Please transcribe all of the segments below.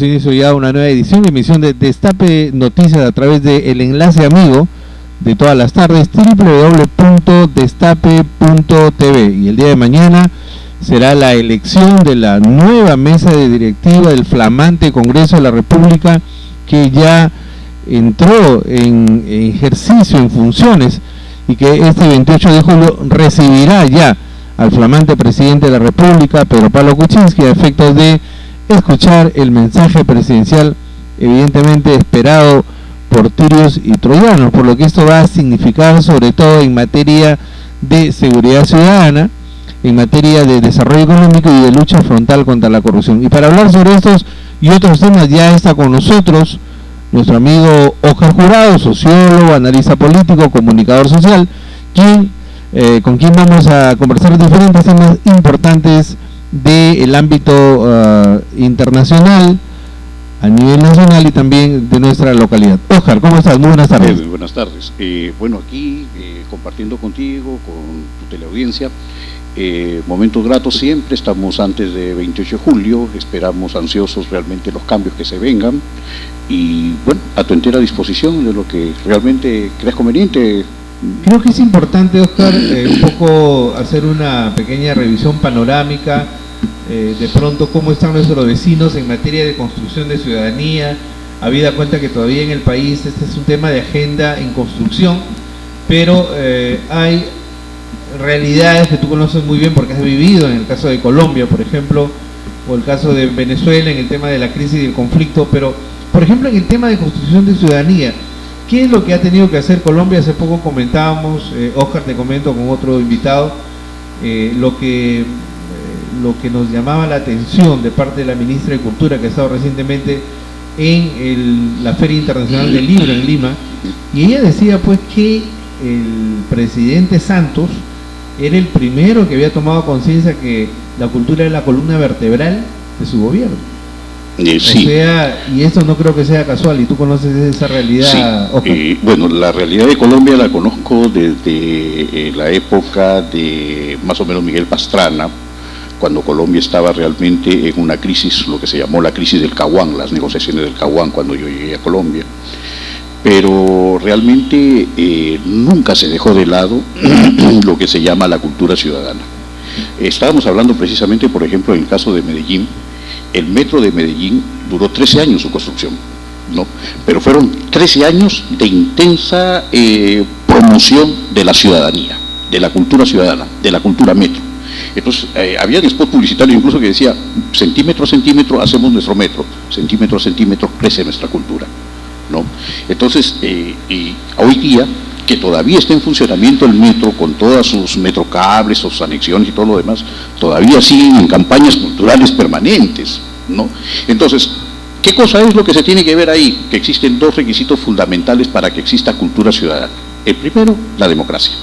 inicio ya una nueva emisión de Destape Noticias a través del enlace amigo de todas las tardes, www.destape.tv, y el día de mañana será la elección de la nueva mesa de directiva del flamante Congreso de la República, que ya entró en ejercicio, en funciones, y que este 28 de julio recibirá ya al flamante presidente de la República, Pedro Pablo Kuczynski, a efectos de escuchar el mensaje presidencial, evidentemente esperado por tirios y troyanos, por lo que esto va a significar, sobre todo en materia de seguridad ciudadana, en materia de desarrollo económico y de lucha frontal contra la corrupción. Y para hablar sobre estos y otros temas ya está con nosotros nuestro amigo Óscar Jurado, sociólogo, analista político, comunicador social, con quien vamos a conversar diferentes temas importantes del ámbito internacional, a nivel nacional y también de nuestra localidad. Óscar, ¿cómo estás? Muy buenas tardes. Muy buenas tardes. Bueno, aquí compartiendo contigo, con tu teleaudiencia, momentos gratos siempre. Estamos antes de 28 de julio, esperamos ansiosos realmente los cambios que se vengan y bueno, a tu entera disposición de lo que realmente creas conveniente. Creo que es importante, Óscar, un poco hacer una pequeña revisión panorámica de pronto cómo están nuestros vecinos en materia de construcción de ciudadanía, habida cuenta que todavía en el país este es un tema de agenda en construcción, pero hay realidades que tú conoces muy bien porque has vivido, en el caso de Colombia, por ejemplo, o el caso de Venezuela en el tema de la crisis y el conflicto, pero por ejemplo en el tema de construcción de ciudadanía, ¿qué es lo que ha tenido que hacer Colombia? Hace poco comentábamos, Óscar, te comento con otro invitado, lo que nos llamaba la atención de parte de la ministra de Cultura, que ha estado recientemente en la Feria Internacional del Libro en Lima, y ella decía pues que el presidente Santos era el primero que había tomado conciencia que la cultura es la columna vertebral de su gobierno. Sí. O sea, y esto no creo que sea casual, y tú conoces esa realidad. Sí. Bueno, la realidad de Colombia la conozco desde la época de más o menos Miguel Pastrana, cuando Colombia estaba realmente en una crisis, lo que se llamó la crisis del Caguán, las negociaciones del Caguán, cuando yo llegué a Colombia. Pero realmente nunca se dejó de lado lo que se llama la cultura ciudadana. Estábamos hablando precisamente, por ejemplo, en el caso de Medellín. El metro de Medellín duró 13 años su construcción, ¿no? Pero fueron 13 años de intensa promoción de la ciudadanía, de la cultura ciudadana, de la cultura metro. Entonces, había spots publicitarios incluso que decía, centímetro a centímetro hacemos nuestro metro, centímetro a centímetro crece nuestra cultura, ¿no? Entonces, hoy día, que todavía está en funcionamiento el metro, con todas sus metrocables, sus anexiones y todo lo demás, todavía siguen en campañas culturales permanentes, ¿no? Entonces, ¿qué cosa es lo que se tiene que ver ahí? Que existen dos requisitos fundamentales para que exista cultura ciudadana. El primero, la democracia.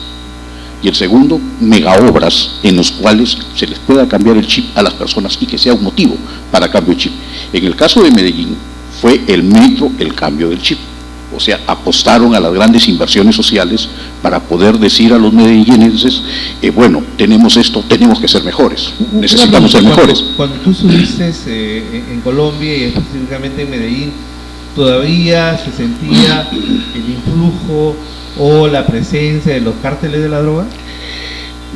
Y el segundo, megaobras en los cuales se les pueda cambiar el chip a las personas y que sea un motivo para cambio de chip. En el caso de Medellín, fue el metro el cambio del chip. O sea, apostaron a las grandes inversiones sociales para poder decir a los medellinenses, bueno, tenemos esto, tenemos que ser mejores, necesitamos ser mejores. Cuando tú subiste en Colombia y específicamente en Medellín, ¿todavía se sentía el influjo o la presencia de los cárteles de la droga?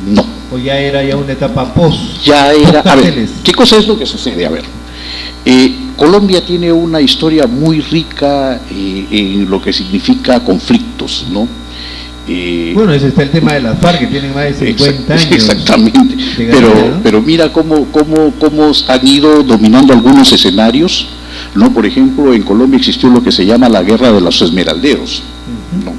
No. ¿O ya era una etapa post? Ya era, a ver, ¿qué cosa es lo que sucede? A ver, Colombia tiene una historia muy rica en lo que significa conflictos, ¿no? Bueno, ese está el tema de las FARC, que tienen más de 50 años. Exactamente, pero mira cómo han ido dominando algunos escenarios, ¿no? Por ejemplo, en Colombia existió lo que se llama la guerra de los esmeralderos, ¿no?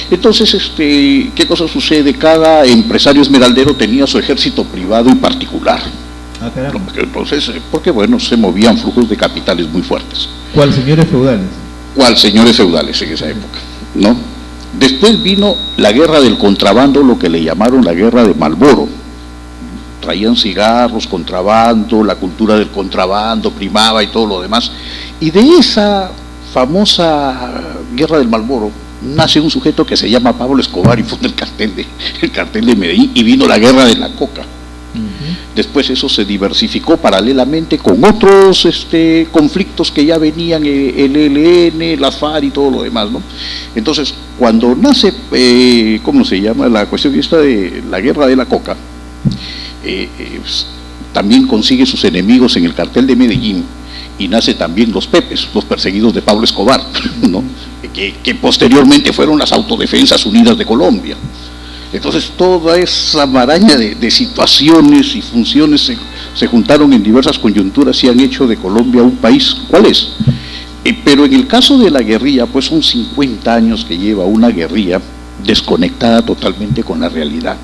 Entonces, ¿qué cosa sucede? Cada empresario esmeraldero tenía su ejército privado y particular. Ah, caramba. Entonces, porque bueno, se movían flujos de capitales muy fuertes. ¿Cuál señores feudales? ¿Cuál señores feudales en esa época? ¿No? Después vino la guerra del contrabando, lo que le llamaron la guerra de Marlboro. Traían cigarros, contrabando, la cultura del contrabando primaba y todo lo demás. Y de esa famosa guerra del Marlboro nace un sujeto que se llama Pablo Escobar y funda el cartel de Medellín, y vino la guerra de la coca. Después eso se diversificó paralelamente con otros conflictos que ya venían, el ELN, las FARC y todo lo demás, ¿no? Entonces, cuando nace, ¿cómo se llama? La cuestión esta de la guerra de la coca, también consigue sus enemigos en el cartel de Medellín, y nace también los Pepes, los perseguidos de Pablo Escobar, ¿no? que posteriormente fueron las Autodefensas Unidas de Colombia. Entonces toda esa maraña de situaciones y funciones se juntaron en diversas coyunturas y han hecho de Colombia un país. ¿Cuál es? Pero en el caso de la guerrilla, pues son 50 años que lleva una guerrilla desconectada totalmente con la realidad.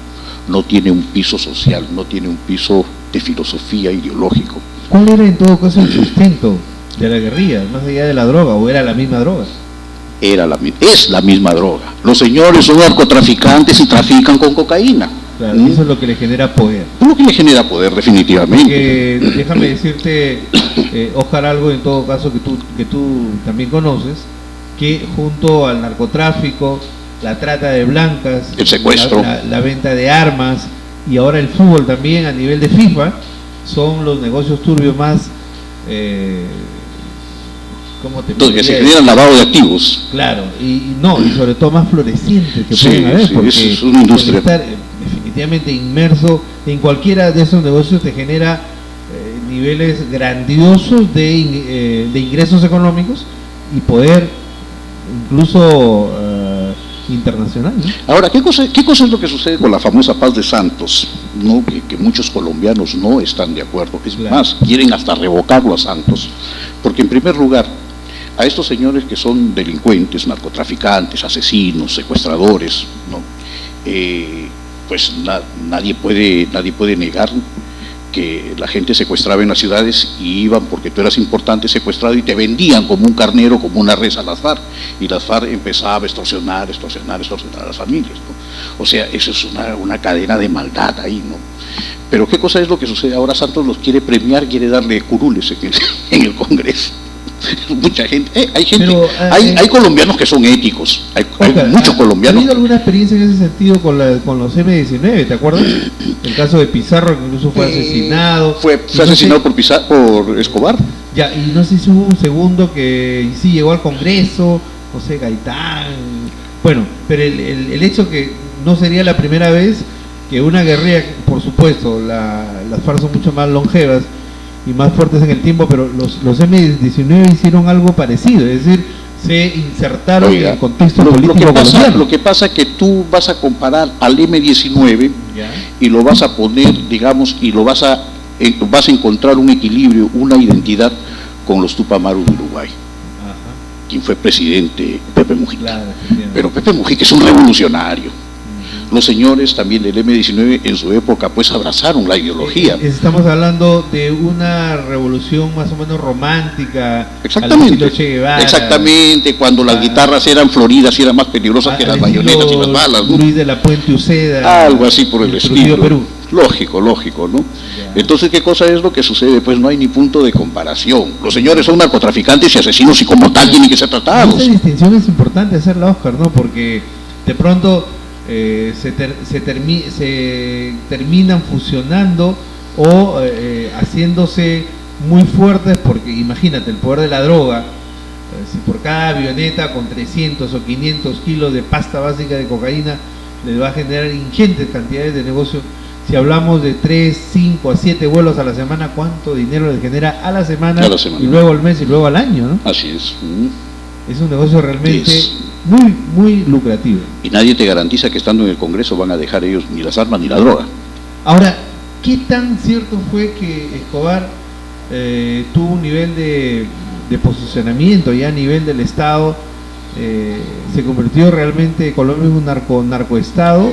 No tiene un piso social, no tiene un piso de filosofía ideológico. ¿Cuál era en todo caso el sustento de la guerrilla, más allá de la droga, o era la misma droga? Es la misma droga. Los señores son narcotraficantes y trafican con cocaína. Claro, eso es lo que le genera poder. Es lo que le genera poder, definitivamente. Porque, déjame decirte, Oscar, algo en todo caso que tú también conoces, que junto al narcotráfico, la trata de blancas, el secuestro, la venta de armas y ahora el fútbol también a nivel de FIFA, son los negocios turbios más... que se generan lavado de activos. Claro, y sobre todo más florecientes que sí, pueden haber, sí, porque es una industria. Estar definitivamente inmerso en cualquiera de esos negocios te genera niveles grandiosos de ingresos económicos y poder incluso internacional, ¿no? Ahora, ¿qué cosa es lo que sucede con la famosa paz de Santos? ¿No? Que muchos colombianos no están de acuerdo, es claro. Más, quieren hasta revocarlo a Santos, porque en primer lugar, a estos señores que son delincuentes, narcotraficantes, asesinos, secuestradores, ¿no? Pues nadie puede negar que la gente secuestraba en las ciudades y iban porque tú eras importante secuestrado y te vendían como un carnero, como una res a las FARC, y las FARC empezaba a extorsionar a las familias, ¿no? O sea, eso es una cadena de maldad ahí, ¿no? Pero ¿qué cosa es lo que sucede? Ahora Santos los quiere premiar, quiere darle curules en el Congreso. Mucha gente, hay colombianos que son éticos, hay muchos colombianos. ¿Ha habido alguna experiencia en ese sentido con los M-19? ¿Te acuerdas? El caso de Pizarro, que incluso fue asesinado. Fue asesinado por Escobar. Ya, y no sé si hubo un segundo que sí llegó al Congreso, José Gaitán. Bueno, pero el hecho que no sería la primera vez que una guerrilla, por supuesto, las FARC son mucho más longevas y más fuertes en el tiempo, pero los M-19 hicieron algo parecido, es decir, se insertaron en el contexto político colombiano. Lo que pasa es que tú vas a comparar al M-19 y lo vas a poner, digamos, y vas a encontrar un equilibrio, una identidad con los Tupamaros de Uruguay. Ajá. Quien fue presidente, Pepe Mujica. Claro, pero Pepe Mujica es un revolucionario. Los señores también del M-19 en su época pues abrazaron la ideología. Estamos hablando de una revolución más o menos romántica. Exactamente. Che Guevara, exactamente, cuando las guitarras eran floridas y eran más peligrosas que las bayonetas y las balas, ¿no? Luis de la Puente Uceda. Algo así por el estilo. Perú. Lógico, ¿no? Ya. Entonces, ¿qué cosa es lo que sucede? Pues no hay ni punto de comparación. Los señores son narcotraficantes y asesinos y como tal tienen que ser tratados. Esa distinción es importante hacerla, Oscar, ¿no? Porque de pronto se terminan fusionando o haciéndose muy fuertes, porque imagínate el poder de la droga. Si por cada avioneta con 300 o 500 kilos de pasta básica de cocaína les va a generar ingentes cantidades de negocio, si hablamos de 3, 5 a 7 vuelos a la semana, ¿cuánto dinero les genera a la semana? Y luego al mes y luego al año, ¿no? Así es. Es un negocio realmente muy, muy lucrativo. Y nadie te garantiza que estando en el Congreso van a dejar ellos ni las armas ni la droga. Ahora, ¿qué tan cierto fue que Escobar tuvo un nivel de posicionamiento ya a nivel del Estado? ¿Se convirtió realmente Colombia en un narcoestado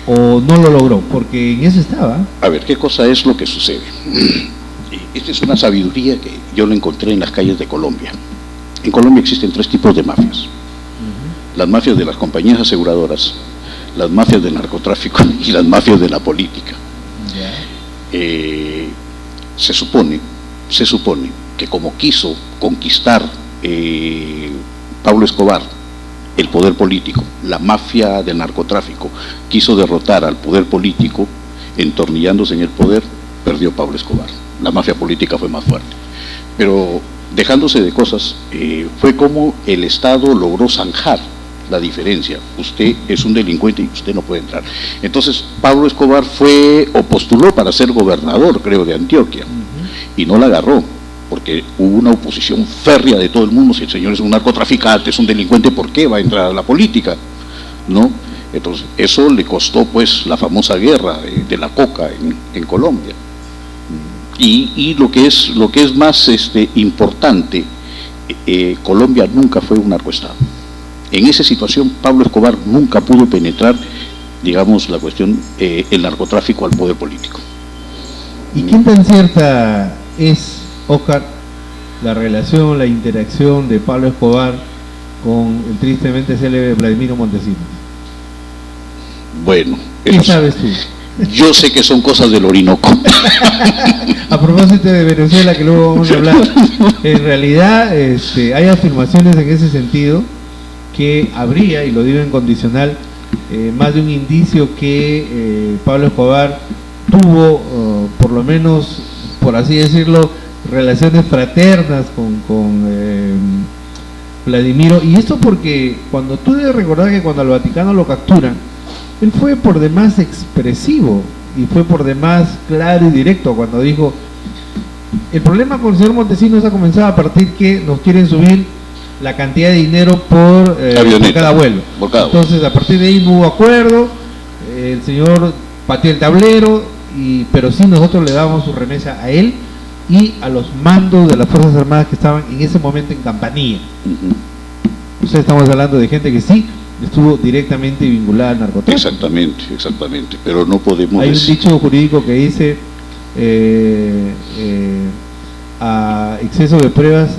o no lo logró? Porque en eso estaba. A ver, ¿qué cosa es lo que sucede? Esta es una sabiduría que yo la encontré en las calles de Colombia. En Colombia existen 3 tipos de mafias. Las mafias de las compañías aseguradoras, las mafias del narcotráfico y las mafias de la política. Se supone que como quiso conquistar Pablo Escobar el poder político, la mafia del narcotráfico quiso derrotar al poder político entornillándose en el poder, perdió Pablo Escobar. La mafia política fue más fuerte. Pero dejándose de cosas, fue como el Estado logró zanjar la diferencia. Usted es un delincuente y usted no puede entrar. Entonces Pablo Escobar fue o postuló para ser gobernador, creo, de Antioquia, y no la agarró, porque hubo una oposición férrea de todo el mundo. Si el señor es un narcotraficante, es un delincuente, ¿por qué va a entrar a la política? ¿No? Entonces eso le costó pues la famosa guerra de la coca en Colombia. Y lo que es más importante, Colombia nunca fue un narcoestado. En esa situación Pablo Escobar nunca pudo penetrar, digamos, la cuestión, el narcotráfico al poder político. ¿Y qué tan cierta es, Oscar, la relación, la interacción de Pablo Escobar con el tristemente célebre Vladimiro Montesinos? Bueno, ¿qué sabes tú? Yo sé que son cosas del Orinoco. A propósito de Venezuela, que luego vamos a hablar, en realidad hay afirmaciones en ese sentido, que habría, y lo digo en condicional, más de un indicio que Pablo Escobar tuvo, por lo menos, por así decirlo, relaciones fraternas con Vladimiro. Y esto porque cuando tú debes recordar que cuando al Vaticano lo capturan, él fue por demás expresivo y fue por demás claro y directo cuando dijo: el problema con el señor Montesinos ha comenzado a partir que nos quieren subir la cantidad de dinero por cada vuelo. Entonces, a partir de ahí no hubo acuerdo, el señor pateó el tablero, pero sí nosotros le dábamos su remesa a él y a los mandos de las Fuerzas Armadas que estaban en ese momento en Campanilla. Entonces estamos hablando de gente que sí estuvo directamente vinculada al narcotráfico. Exactamente, pero no podemos Hay un dicho jurídico que dice a exceso de pruebas,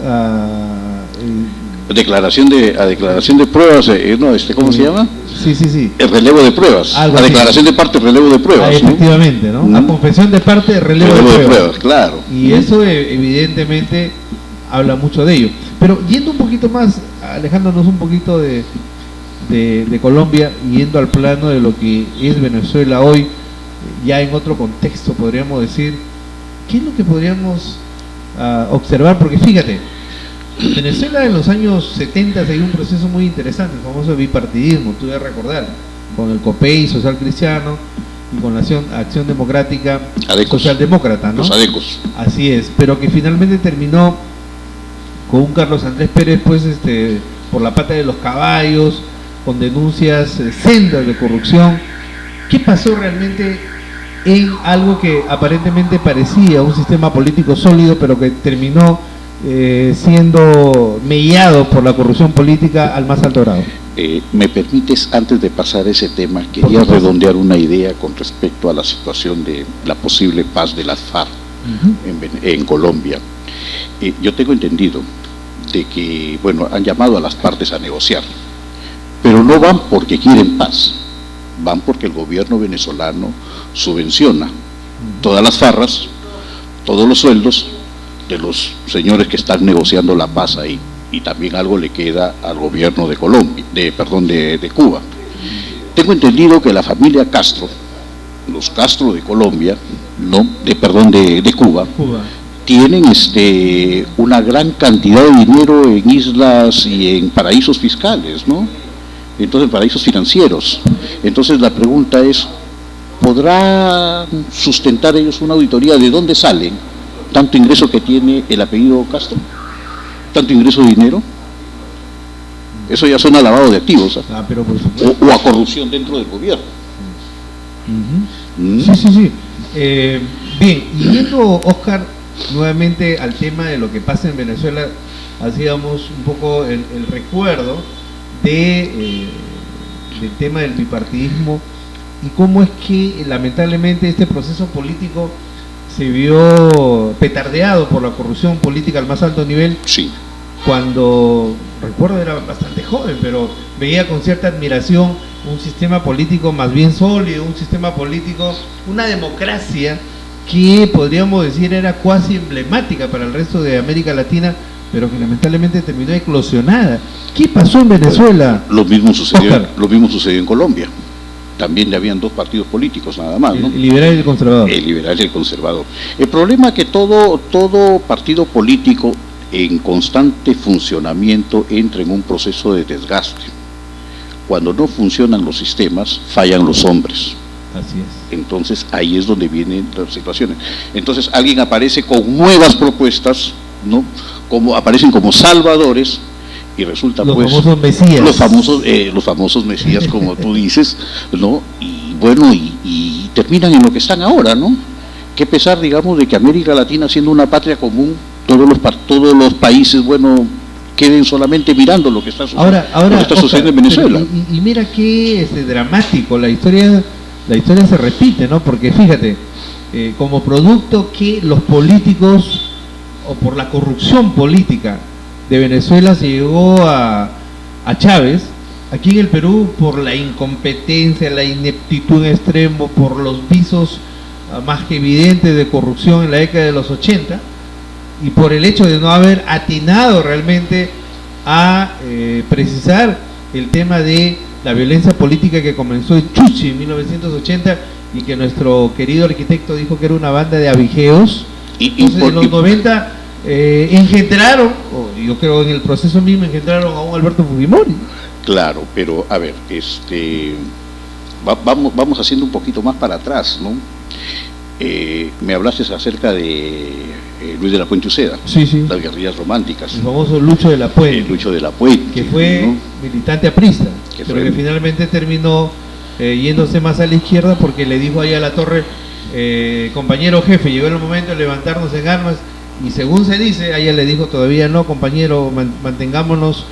declaración de pruebas, ¿no? ¿Cómo se llama? Sí. El relevo de pruebas. Algo declaración de parte, relevo de pruebas. Efectivamente, ¿no? A confesión de parte, relevo de pruebas. Claro. Y eso evidentemente habla mucho de ello. Pero yendo un poquito más, alejándonos un poquito de Colombia, yendo al plano de lo que es Venezuela hoy, ya en otro contexto, podríamos decir, ¿qué es lo que podríamos observar? Porque fíjate, en Venezuela en los años 70 se dio un proceso muy interesante, el famoso bipartidismo, tú debes recordar, con el COPEI, Social Cristiano, y con la Acción Democrática, Socialdemócrata, ¿no? Los ADECOS. Así es, pero que finalmente terminó con un Carlos Andrés Pérez, pues, por la pata de los caballos, con denuncias sendas de corrupción. ¿Qué pasó realmente en algo que aparentemente parecía un sistema político sólido, pero que terminó siendo mellado por la corrupción política al más alto grado? ¿Me permites, antes de pasar ese tema, quería redondear una idea con respecto a la situación de la posible paz de las FARC en Colombia? Yo tengo entendido de que, bueno, han llamado a las partes a negociar, pero no van porque quieren paz, van porque el gobierno venezolano subvenciona todas las farras, todos los sueldos de los señores que están negociando la paz ahí, y también algo le queda al gobierno de Colombia, de Cuba. Tengo entendido que la familia Castro, los Castro de Colombia, de Cuba, tienen una gran cantidad de dinero en islas y en paraísos fiscales, ¿no? Entonces, paraísos financieros. Entonces la pregunta es, ¿podrán sustentar ellos una auditoría de dónde salen tanto ingreso que tiene el apellido Castro? ¿Tanto ingreso de dinero? Eso ya suena a lavado de activos, pero por supuesto. o a corrupción dentro del gobierno. Sí. Bien, y yendo, Oscar, nuevamente al tema de lo que pasa en Venezuela, hacíamos un poco el recuerdo del tema del bipartidismo y cómo es que lamentablemente este proceso político se vio petardeado por la corrupción política al más alto nivel. Sí. Cuando, recuerdo, era bastante joven, pero veía con cierta admiración un sistema político más bien sólido, un sistema político, una democracia que podríamos decir era cuasi emblemática para el resto de América Latina, pero que lamentablemente terminó eclosionada. ¿Qué pasó en Venezuela? Lo mismo sucedió en Colombia. también habían dos partidos políticos nada más, ¿no? El liberal y el conservador. El liberal y el conservador. El problema es que todo partido político en constante funcionamiento entra en un proceso de desgaste. Cuando no funcionan los sistemas, fallan los hombres. Así es. Entonces ahí es donde vienen las situaciones. Entonces alguien aparece con nuevas propuestas, ¿no? Aparecen como salvadores, y resulta los pues famosos mesías. Los famosos mesías, como tú dices, ¿no? Y bueno, y terminan en lo que están ahora, ¿no? Qué pesar, digamos, de que América Latina, siendo una patria común, todos los países, bueno, queden solamente mirando lo que está sucediendo, sucediendo en Venezuela. Y mira qué dramático, la historia se repite, ¿no? Porque fíjate, como producto que los políticos, o por la corrupción política de Venezuela, se llegó a Chávez, aquí en el Perú, por la incompetencia, la ineptitud en extremo, por los visos más que evidentes de corrupción en la década de los 80, y por el hecho de no haber atinado realmente a precisar el tema de la violencia política que comenzó en Chuchi en 1980, y que nuestro querido arquitecto dijo que era una banda de abigeos. Entonces en los 90 engendraron, yo creo en el proceso mismo engendraron a un Alberto Fujimori. Claro, pero a ver, vamos haciendo un poquito más para atrás, ¿no? Me hablaste acerca de Luis de la Puente Uceda, sí, sí, las guerrillas románticas. El famoso Lucho de la Puente. Lucho de la Puente. Que fue, ¿no?, militante aprista, pero que finalmente terminó yéndose más a la izquierda, porque le dijo ahí a la Torre, compañero jefe, llegó el momento de levantarnos en armas, y según se dice, a ella le dijo, todavía no, compañero, mantengámonos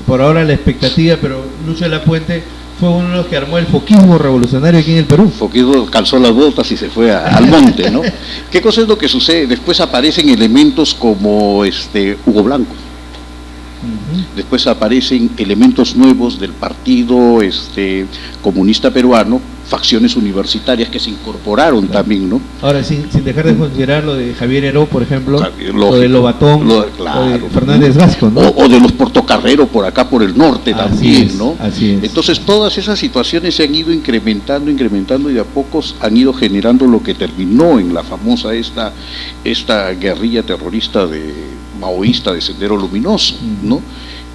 por ahora la expectativa, pero Lucho de la Puente fue uno de los que armó el foquismo revolucionario aquí en el Perú. Foquismo calzó las botas y se fue al monte, ¿no? ¿Qué cosa es lo que sucede? Después aparecen elementos como Hugo Blanco. Después aparecen elementos nuevos del Partido Comunista Peruano, facciones universitarias que se incorporaron, claro, también, ¿no? Ahora, sin dejar de considerar lo de Javier Heró, por ejemplo, lo de Lobatón, claro, lo de Fernández Vasco, ¿no? O de los Portocarrero por acá, por el norte también, ¿no? Así es. Entonces todas esas situaciones se han ido incrementando y de a pocos han ido generando lo que terminó en la famosa esta guerrilla terrorista maoísta de Sendero Luminoso, ¿no?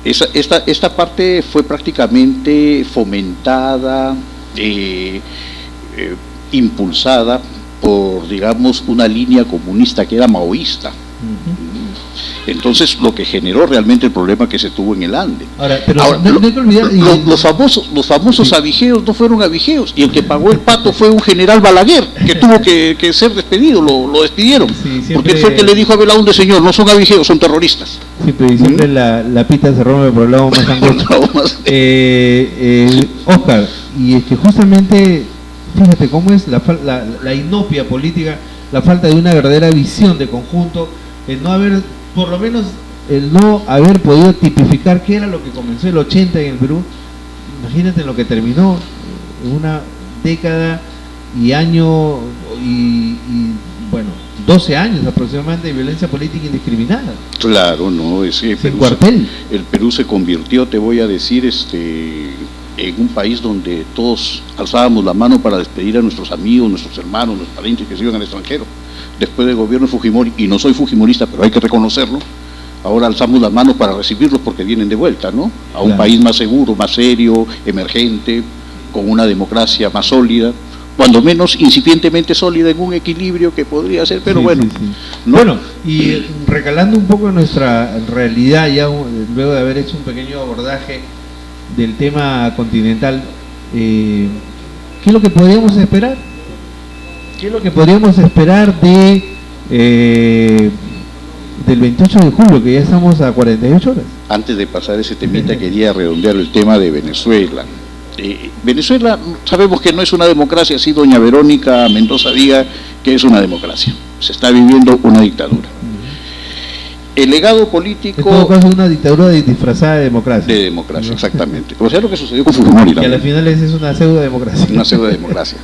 Esta parte fue prácticamente fomentada, impulsada por, digamos, una línea comunista que era maoísta. Entonces, lo que generó realmente el problema que se tuvo en el Ande. Ahora, no hay que olvidar, los famosos abigeos no fueron abigeos, y el que pagó el pato fue un general Balaguer, que tuvo que ser despedido, lo despidieron, porque él fue el que le dijo a Belaúnde, señor, no son abigeos, son terroristas. Siempre la pita se rompe por el lado más angosto. Oscar, y es que justamente, fíjate cómo es la inopia política, la falta de una verdadera visión de conjunto, el no haber, por lo menos, el no haber podido tipificar qué era lo que comenzó el 80 en el Perú. Imagínate lo que terminó, una década y año, y bueno, 12 años aproximadamente de violencia política indiscriminada. Claro, no, es que el Perú se convirtió, te voy a decir, en un país donde todos alzábamos la mano para despedir a nuestros amigos, nuestros hermanos, nuestros parientes que se iban al extranjero. Después del gobierno de Fujimori, y no soy fujimorista, pero hay que reconocerlo, ahora alzamos las manos para recibirlos porque vienen de vuelta, ¿no? A un país más seguro, más serio, emergente, con una democracia más sólida, cuando menos incipientemente sólida, en un equilibrio que podría ser, pero bueno. ¿no? Bueno, y recalando un poco nuestra realidad, ya luego de haber hecho un pequeño abordaje del tema continental, ¿qué es lo que podríamos esperar? ¿Qué es lo que podríamos esperar del 28 de julio, que ya estamos a 48 horas? Antes de pasar ese temita, quería redondear el tema de Venezuela. Venezuela, sabemos que no es una democracia, así doña Verónica Mendoza diga que es una democracia. Se está viviendo una dictadura. El legado político... En todo caso, una dictadura disfrazada de democracia. De democracia, exactamente. O sea, lo que sucedió con Fujimori. Que a la final es una pseudo-democracia. Una pseudo-democracia.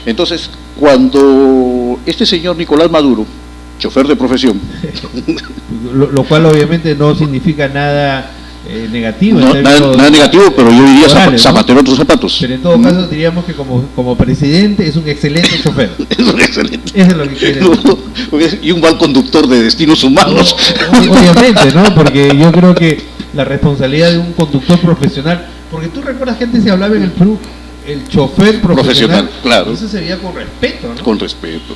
Entonces, cuando este señor Nicolás Maduro, chofer de profesión... lo cual obviamente no significa nada negativo. No, nada negativo, pero yo diría zapatero otros zapatos. Pero en todo caso diríamos que como presidente es un excelente chofer. Es un excelente. Eso es lo que quiere. Y un mal conductor de destinos humanos. Obviamente, ¿no? Porque yo creo que la responsabilidad de un conductor profesional, porque tú recuerdas que antes se hablaba en el Perú, el chofer profesional, claro. Eso se veía con respeto, ¿no? Con respeto.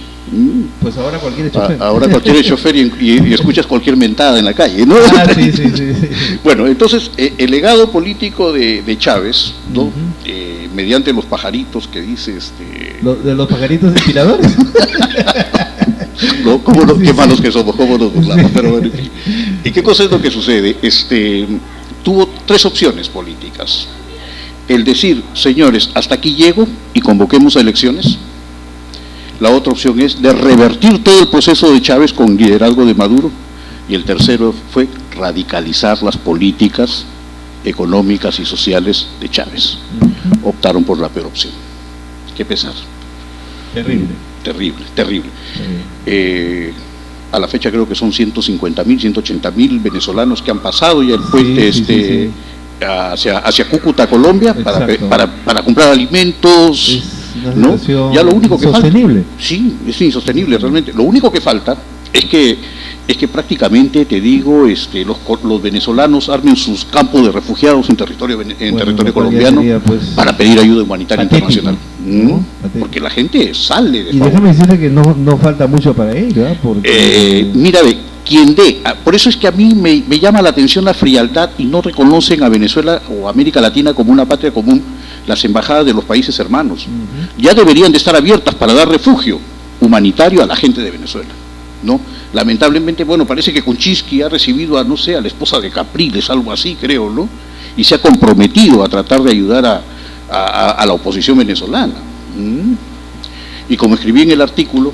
Pues ahora cualquier chofer. Ahora cualquier chofer y escuchas cualquier mentada en la calle, ¿no? Sí. Bueno, entonces, el legado político de Chávez, ¿no? Mediante los pajaritos que dice de los pajaritos inspiradores. No, qué malos que somos, cómo nos burlamos, pero bueno. ¿Y qué cosa es lo que sucede? Tuvo tres opciones políticas. El decir, señores, hasta aquí llego y convoquemos a elecciones. La otra opción es de revertir todo el proceso de Chávez con liderazgo de Maduro. Y el tercero fue radicalizar las políticas económicas y sociales de Chávez. Optaron por la peor opción. Qué pesar. Terrible. A la fecha creo que son 150.000, 180.000 venezolanos que han pasado ya el puente hacia Cúcuta, Colombia, para comprar alimentos, ¿no? Ya lo único que falta, sí, es insostenible realmente. Lo único que falta es que prácticamente, te digo, los venezolanos armen sus campos de refugiados en territorio colombiano sería, pues, para pedir ayuda humanitaria internacional. ¿No? Porque la gente sale de favor. Déjame decirle que no falta mucho para ello, ¿eh? Porque... mira, quien dé, por eso es que a mí me llama la atención la frialdad y no reconocen a Venezuela o América Latina como una patria común las embajadas de los países hermanos. Ya deberían de estar abiertas para dar refugio humanitario a la gente de Venezuela, ¿no? Lamentablemente, bueno, parece que Kuczynski ha recibido a la esposa de Capriles, algo así, creo, ¿no? Y se ha comprometido a tratar de ayudar a la oposición venezolana. Y como escribí en el artículo,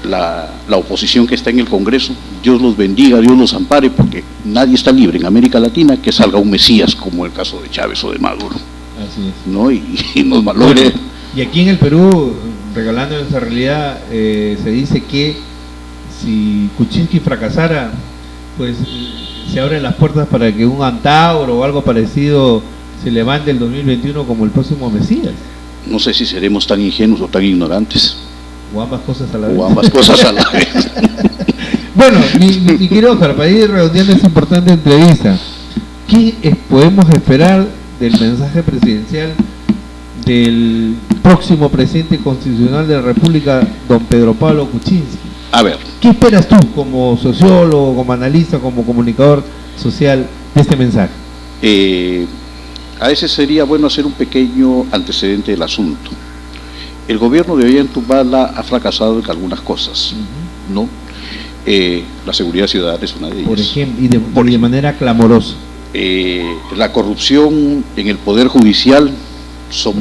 la oposición que está en el Congreso, Dios los bendiga, Dios los ampare, porque nadie está libre en América Latina que salga un Mesías como el caso de Chávez o de Maduro. Así es. ¿No? Y nos malogre. Bueno, y aquí en el Perú, regalando esa realidad, se dice que si Kuczynski fracasara, pues se abren las puertas para que un Antauro o algo parecido se levante el 2021 como el próximo Mesías. No sé si seremos tan ingenuos o tan ignorantes. O ambas cosas a la vez. Bueno, mi querido Oscar, para ir redondeando esta importante entrevista, ¿qué podemos esperar del mensaje presidencial del próximo presidente constitucional de la República, don Pedro Pablo Kuczynski? A ver. ¿Qué esperas tú como sociólogo, como analista, como comunicador social de este mensaje? A veces sería bueno hacer un pequeño antecedente del asunto. El gobierno de Ollanta ha fracasado en algunas cosas, ¿no? La seguridad ciudadana es una de ellas. Por ejemplo, y de manera clamorosa. La corrupción en el Poder Judicial son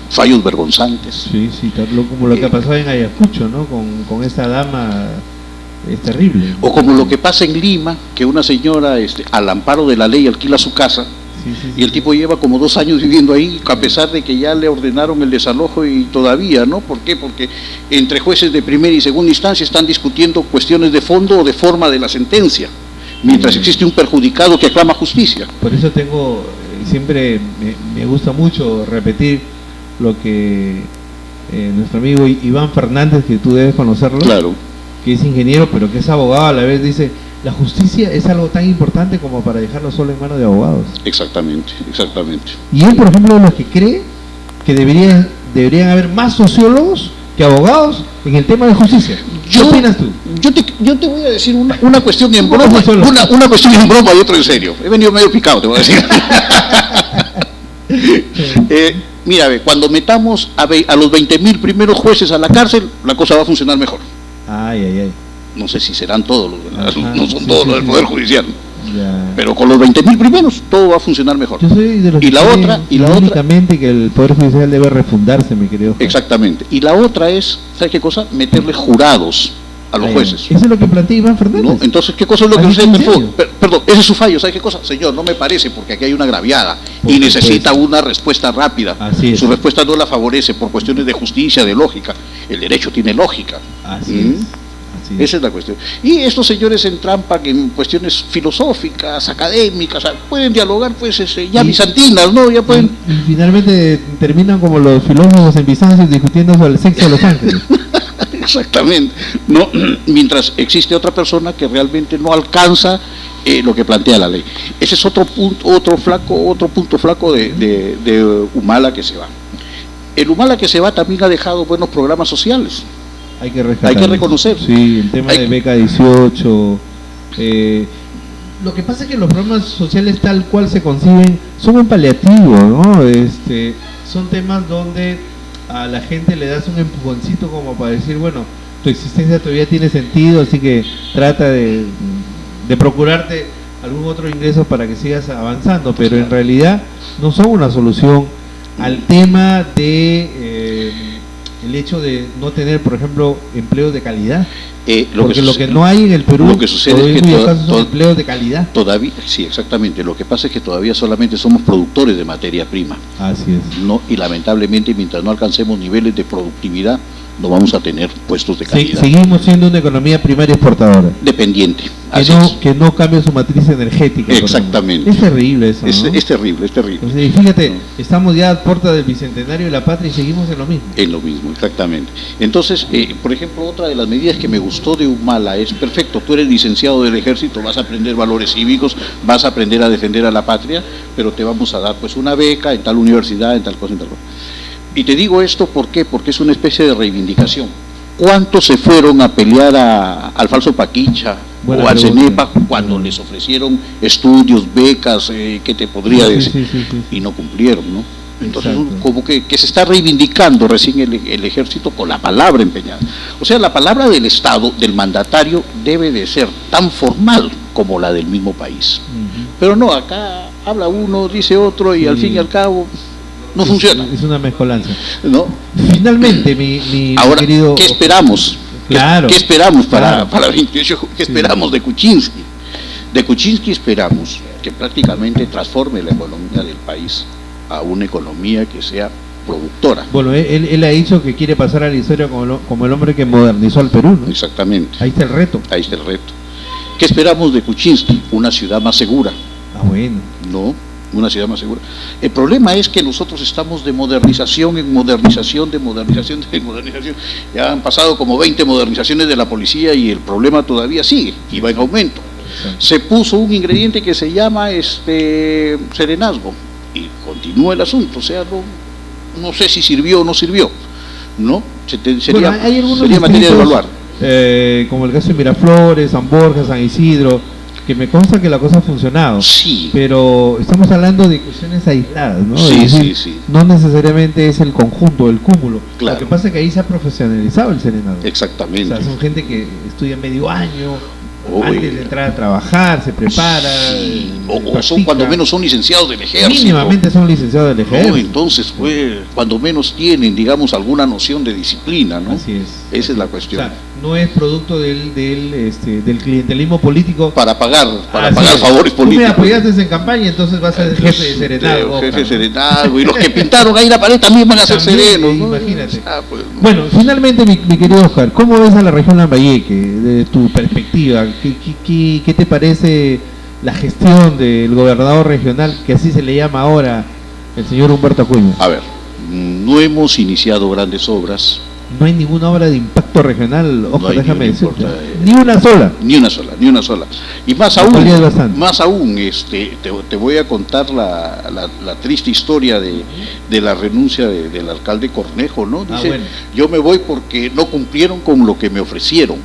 fallos vergonzantes. Sí, como lo que pasó en Ayacucho, ¿no? Con esa dama, es terrible. O como lo que pasa en Lima, que una señora al amparo de la ley alquila su casa. Y el tipo lleva como 2 años viviendo ahí, a pesar de que ya le ordenaron el desalojo y todavía, ¿no? ¿Por qué? Porque entre jueces de primera y segunda instancia están discutiendo cuestiones de fondo o de forma de la sentencia, mientras existe un perjudicado que aclama justicia. Por eso siempre me gusta mucho repetir lo que nuestro amigo Iván Fernández, que tú debes conocerlo, claro, que es ingeniero pero que es abogado a la vez, dice: la justicia es algo tan importante como para dejarlo solo en manos de abogados. Exactamente. Y él, por ejemplo, es lo que cree que deberían haber más sociólogos que abogados en el tema de justicia. ¿Qué opinas tú? Yo te voy a decir una cuestión en broma, una cuestión en broma y otra en serio. He venido medio picado, te voy a decir. Mira, cuando metamos a los 20.000 primeros jueces a la cárcel, la cosa va a funcionar mejor. Ay. No sé si serán todos no son todos los del Poder Judicial. Ya. Pero con los 20.000 primeros todo va a funcionar mejor. Yo soy de los únicamente que el Poder Judicial debe refundarse, mi querido Juan. Exactamente. Y la otra es, ¿sabes qué cosa? Meterle jurados a los jueces. Eso es lo que plantea Iván Fernández. ¿No? Entonces, ¿qué cosa es lo que usted perdón, ese es su fallo, ¿sabe qué cosa? Señor, no me parece, porque aquí hay una agraviada y necesita una respuesta rápida. Su respuesta no la favorece por cuestiones de justicia, de lógica. El derecho tiene lógica. Así Esa es la cuestión. Y estos señores entrampan en cuestiones filosóficas, académicas, pueden dialogar, pues, ya bizantinas, ¿no? Ya pueden... Y finalmente terminan como los filósofos en Bizancio discutiendo sobre el sexo de los ángeles. Exactamente, ¿no? Mientras existe otra persona que realmente no alcanza lo que plantea la ley. Ese es otro punto flaco de Humala que se va. El Humala que se va también ha dejado buenos programas sociales. Hay que reconocer. Sí, el tema de beca 18. Lo que pasa es que los programas sociales tal cual se conciben son un paliativo, ¿no? Son temas donde a la gente le das un empujoncito como para decir, bueno, tu existencia todavía tiene sentido, así que trata de procurarte algún otro ingreso para que sigas avanzando, pero en realidad no son una solución al tema de el hecho de no tener, por ejemplo, empleos de calidad. Porque lo que no hay en el Perú, lo que sucede es que son empleos de calidad. Todavía, sí, exactamente. Lo que pasa es que todavía solamente somos productores de materia prima. Así es. No, y lamentablemente, mientras no alcancemos niveles de productividad, no vamos a tener puestos de calidad. Seguimos siendo una economía primaria exportadora. Dependiente. Que no cambie su matriz energética. Exactamente. Es terrible eso, ¿no? Es terrible, es terrible. O sea, fíjate, estamos ya a puerta del Bicentenario de la Patria y seguimos en lo mismo. En lo mismo, exactamente. Entonces, por ejemplo, otra de las medidas que me gustó de Humala es, perfecto, tú eres licenciado del Ejército, vas a aprender valores cívicos, vas a aprender a defender a la patria, pero te vamos a dar pues una beca en tal universidad, en tal cosa, en tal cosa. Y te digo esto, ¿por qué? Porque es una especie de reivindicación. ¿Cuántos se fueron a pelear al falso Paquicha o al CENEPA cuando les ofrecieron estudios, becas, qué te podría decir? Sí. Y no cumplieron, ¿no? Entonces, como que se está reivindicando recién el ejército con la palabra empeñada. O sea, la palabra del Estado, del mandatario, debe de ser tan formal como la del mismo país. Pero no, acá habla uno, dice otro y al fin y al cabo... no funciona. Es una mezcolanza. ¿No? Finalmente, mi ahora, querido... ¿qué esperamos? Claro. ¿Qué esperamos para 28? ¿Qué esperamos de Kuczynski? De Kuczynski esperamos que prácticamente transforme la economía del país a una economía que sea productora. Bueno, él ha dicho que quiere pasar a la historia como el hombre que modernizó al Perú, ¿no? Exactamente. Ahí está el reto. Ahí está el reto. ¿Qué esperamos de Kuczynski? Una ciudad más segura. Bueno. No, una ciudad más segura. El problema es que nosotros estamos de modernización en modernización, de modernización, de modernización. Ya han pasado como 20 modernizaciones de la policía y el problema todavía sigue y va en aumento. Se puso un ingrediente que se llama serenazgo y continúa el asunto, o sea, no sé si sirvió o no sirvió, ¿no? Sería materia de evaluar. Como el caso de Miraflores, San Borja, San Isidro, que me consta que la cosa ha funcionado. Sí. Pero estamos hablando de cuestiones aisladas, ¿no? Sí, es decir, sí. No necesariamente es el conjunto, el cúmulo. Claro. Lo que pasa es que ahí se ha profesionalizado el serenazgo. Exactamente. O sea, son gente que estudia medio año, antes de entrar a trabajar, se prepara. Sí. O son, cuando menos son licenciados del ejército. Mínimamente son licenciados del ejército. No, entonces, pues, cuando menos tienen, digamos, alguna noción de disciplina, ¿no? Así es. Esa es la cuestión. O sea, no es producto del clientelismo político para pagar favores políticos. Tú me apoyaste en campaña, entonces vas a ser jefe de serenazgo. Jefe de serenazgo, y los que pintaron ahí la pared también van a ser serenos, ¿no? Imagínate. Pues, no. Bueno, finalmente, mi querido Oscar, ¿cómo ves a la región Lambayeque, de tu perspectiva? ¿Qué te parece la gestión del gobernador regional, que así se le llama ahora, el señor Humberto Acuña? A ver, no hemos iniciado grandes obras. No hay ninguna obra de impacto regional, Oscar, no déjame decirte. Ni una sola. Ni una sola. Y más aún, te voy a contar la triste historia de la renuncia del alcalde Cornejo, ¿no? Dice, bueno, yo me voy porque no cumplieron con lo que me ofrecieron.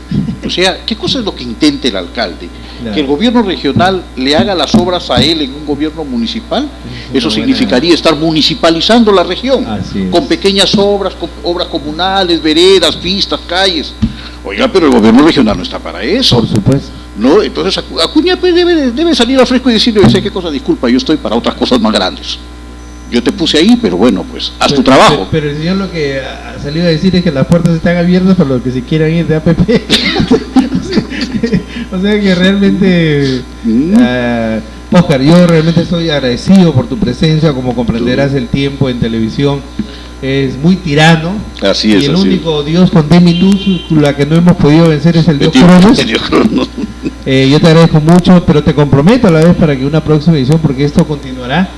O sea, ¿qué cosa es lo que intenta el alcalde? Claro. Que el gobierno regional le haga las obras a él en un gobierno municipal. Eso significaría estar municipalizando la región, con pequeñas obras comunales, veredas, pistas, calles. Oiga, pero el gobierno regional no está para eso. Por supuesto. ¿No? Entonces Acuña pues, debe salir al fresco y decirle, ¿sé qué cosa? Disculpa, yo estoy para otras cosas más grandes. Yo te puse ahí, pero bueno, pues haz tu trabajo. Pero el señor lo que ha salido a decir es que las puertas están abiertas para los que se quieran ir de APP. O sea que realmente, Oscar, yo realmente estoy agradecido por tu presencia, como comprenderás el tiempo en televisión es muy tirano. Así es. Y el así único Dios con D minúscula que no hemos podido vencer es el Dios Cronos. Yo te agradezco mucho, pero te comprometo a la vez para que una próxima edición, porque esto continuará,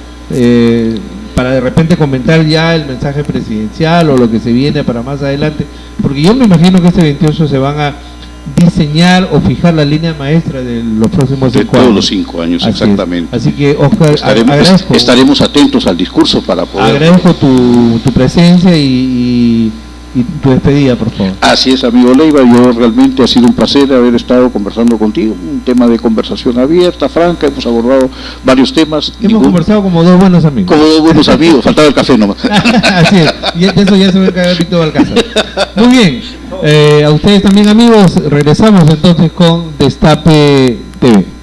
para de repente comentar ya el mensaje presidencial o lo que se viene para más adelante, porque yo me imagino que este 28 se van a diseñar o fijar la línea maestra de los próximos 5 años. De todos los 5 años, así exactamente. Así que, Oscar, estaremos atentos al discurso para poder... Agradezco tu presencia y tu despedida, por favor. Así es, amigo Leiva, yo realmente ha sido un placer haber estado conversando contigo, un tema de conversación abierta, franca, hemos abordado varios temas. Hemos conversado como dos buenos amigos. Como dos buenos amigos, faltaba el café nomás. Así es, y de eso ya se va a encargar Víctor Balcázar. Muy bien, a ustedes también, amigos, regresamos entonces con Destape TV.